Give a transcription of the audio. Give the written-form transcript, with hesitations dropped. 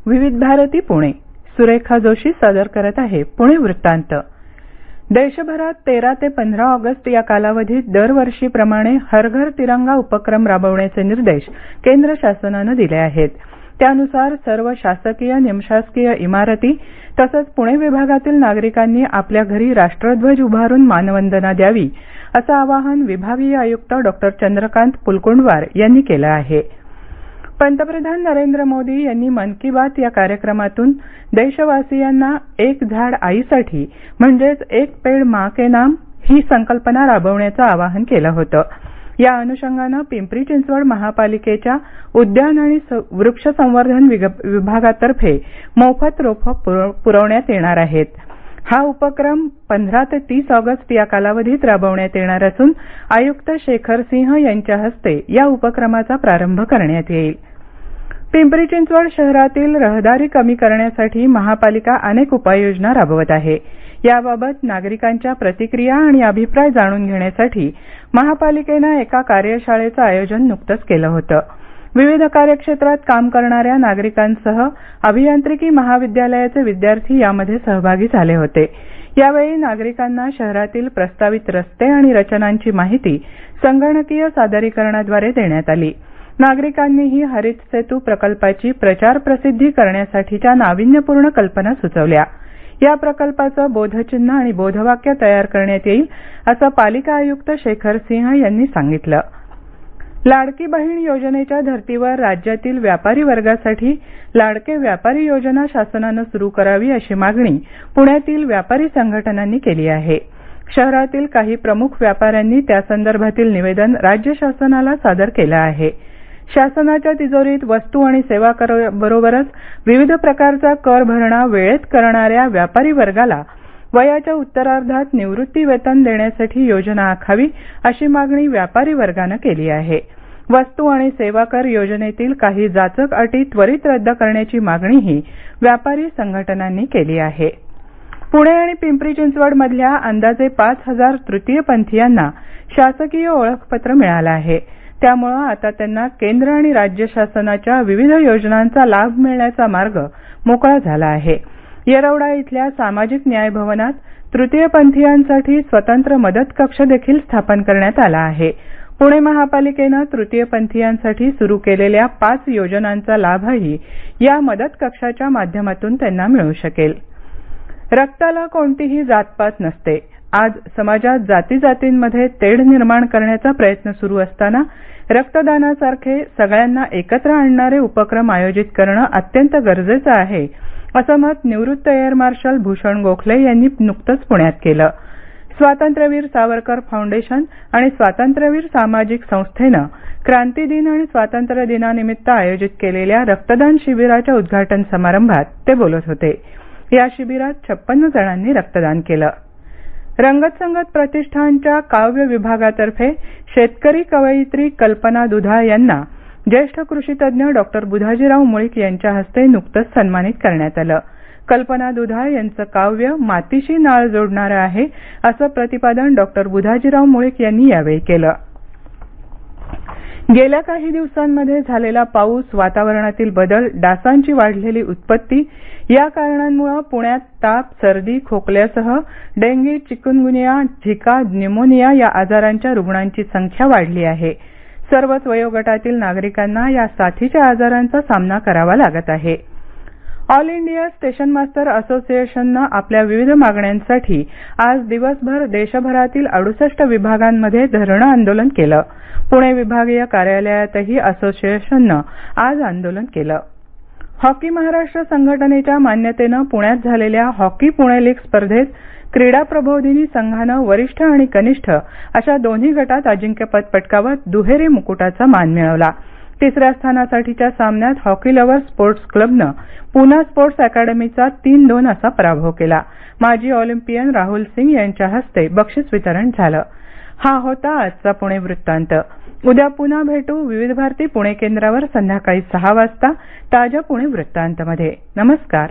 विविध भारती पुणे. सुरेखा जोशी सादर करत आहे पुणे वृत्तांत. देशभरात 13 ते 15 ऑगस्ट या कालावधीत दरवर्षीप्रमाणे हर घर तिरंगा उपक्रम राबवण्याचे निर्देश केंद्र शासनानं दिले आहेत. त्यानुसार सर्व शासकीय निमशासकीय इमारती तसंच पुणे विभागातील नागरिकांनी आपल्या घरी राष्ट्रध्वज उभारून मानवंदना द्यावी असं आवाहन विभागीय आयुक्त डॉ. चंद्रकांत कुलकुंडवार यांनी केलं आहे. पंतप्रधान नरेंद्र मोदी यांनी मन की बात या कार्यक्रमातून देशवासियांना एक झाड आईसाठी म्हणजेच एक पेड माँ के नाम ही संकल्पना राबवण्याचं आवाहन केलं होतं. या अनुषंगानं पिंपरी चिंचवड महापालिकेच्या उद्यान आणि वृक्ष संवर्धन विभागातर्फे मोफत रोपं पुरवण्यात येणार आहेत. हा उपक्रम 15 ते 30 ऑगस्ट या कालावधीत राबवण्यात येणार असून आयुक्त शेखर सिंह यांच्या हस्ते या उपक्रमाचा प्रारंभ करण्यात येईल. पिंपरी चिंचवड शहरातील रहदारी कमी करण्यासाठी महापालिका अनेक उपाययोजना राबवत आहे. याबाबत नागरिकांच्या प्रतिक्रिया आणि अभिप्राय जाणून घेण्यासाठी महापालिकेनं एका कार्यशाळेचं आयोजन नुकतंच केलं होतं. विविध कार्यक्षेत्रात काम करणाऱ्या नागरिकांसह अभियांत्रिकी महाविद्यालयाचे विद्यार्थी यामध्ये सहभागी झाले होते. यावेळी नागरिकांना शहरातील प्रस्तावित रस्ते आणि रचनांची माहिती संगणकीय सादरीकरणाद्वारे देण्यात आली. नागरिकांनीही हरित सेतू प्रकल्पाची प्रचार प्रसिद्धी करण्यासाठीच्या नाविन्यपूर्ण कल्पना सुचवल्या. या प्रकल्पाचं बोधचिन्ह आणि बोधवाक्य तयार करण्यात येईल असं पालिका आयुक्त शेखर सिंह यांनी सांगितलं. लाडकी बहीण योजनेच्या धर्तीवर राज्यातील व्यापारी वर्गासाठी लाडके व्यापारी योजना शासनानं सुरू करावी अशी मागणी पुण्यातील व्यापारी संघटनांनी केली आहे. शहरातील काही प्रमुख व्यापाऱ्यांनी त्यासंदर्भातील निवेदन राज्य शासनाला सादर केलं आहे. शासनाच्या तिजोरीत वस्तू आणि सेवा कराबरोबरच विविध प्रकारचा कर भरणा वेळेत करणाऱ्या व्यापारी वर्गाला वयाच्या उत्तरार्धात निवृत्ती वेतन देण्यासाठी योजना आखावी अशी मागणी व्यापारी वर्गानं केली आहे. वस्तू आणि सेवा कर योजनेतील काही जाचक अटी त्वरित रद्द करण्याची मागणीही व्यापारी संघटनांनी केली आहे. पुणे आणि पिंपरी चिंचवडमधल्या अंदाजे 5,000 तृतीयपंथीयांना शासकीय ओळखपत्र मिळालं आहे. त्यामुळे आता त्यांना केंद्र आणि राज्य शासनाच्या विविध योजनांचा लाभ मिळण्याचा मार्ग मोकळा झाला आहे. येरवडा इथल्या सामाजिक न्याय भवनात तृतीयपंथीयांसाठी स्वतंत्र मदत कक्ष देखील स्थापन करण्यात आला आहे. पुणे महापालिकेनं तृतीयपंथीयांसाठी सुरू केलेल्या 5 योजनांचा लाभही या मदत कक्षाच्या माध्यमातून त्यांना मिळू शकेल. रक्ताला कोणतीही जातपात नसते. आज समाजात जातीजातींमध्ये तेढ निर्माण करण्याचा प्रयत्न सुरू असताना रक्तदानासारखे सगळ्यांना एकत्र आणणारे उपक्रम आयोजित करणं अत्यंत गरजेचं आहे असं मत निवृत्त एअर मार्शल भूषण गोखले यांनी नुकतंच पुण्यात केलं. स्वातंत्र्यवीर सावरकर फाउंडेशन आणि स्वातंत्र्यवीर सामाजिक संस्थेनं क्रांती दिन आणि स्वातंत्र्य दिनानिमित्त आयोजित केलेल्या रक्तदान शिबिराच्या उद्घाटन समारंभात ते बोलत होते. या शिबिरात 56 जणांनी रक्तदान केलं. रंगत संगत प्रतिष्ठानच्या काव्य विभागातर्फे शेतकरी कवयित्री कल्पना दुधाळ यांना ज्येष्ठ कृषीतज्ञ डॉक्टर बुधाजीराव मुळीक यांच्या हस्ते नुकतंच सन्मानित करण्यात आलं. कल्पना दुधाळ यांचं काव्य मातीशी नाळ जोडणारं आहे असं प्रतिपादन डॉक्टर बुधाजीराव मुळीक यांनी यावेळी केलं. गेल्या काही दिवसांमध्ये झालेला पाऊस, वातावरणातील बदल, डासांची वाढलेली उत्पत्ती या कारणांमुळे पुण्यात ताप, सर्दी, खोकल्यासह डेंगी, चिकुनगुनिया, झिका, न्यूमोनिया या आजारांच्या रुग्णांची संख्या वाढली आहे. सर्वच वयोगटातील नागरिकांना या साथीच्या आजारांचा सामना करावा लागत आहे. ऑल इंडिया स्टेशन मास्टर असोसिएशननं आपल्या विविध मागण्यांसाठी आज दिवसभर देशभरातील 68 विभागांमध्ये धरणं आंदोलन केलं. पुणे विभागीय कार्यालयातही असोसिएशननं आज आंदोलन केलं. हॉकी महाराष्ट्र संघटनेच्या मान्यतेनं पुण्यात झालेल्या हॉकी पुणे लीग स्पर्धेत क्रीडा प्रबोधिनी संघानं वरिष्ठ आणि कनिष्ठ अशा दोन्ही गटात अजिंक्यपद पटकावत दुहेरी मुकुटाचा मान मिळवला. तिसऱ्या स्थानासाठीच्या सामन्यात हॉकी लव्हर स्पोर्ट्स क्लबनं पुना स्पोर्ट्स अकॅडमीचा 3-2 असा पराभव केला. माजी ऑलिम्पियन राहुल सिंग यांच्या हस्ते बक्षीस वितरण झालं. हा होता आजचा पुणे वृत्तांत. उद्या पुन्हा भेटू विविध भारती पुणे केंद्रावर संध्याकाळी 6 वाजता ताज्या पुणे वृत्तांतमध्ये. नमस्कार.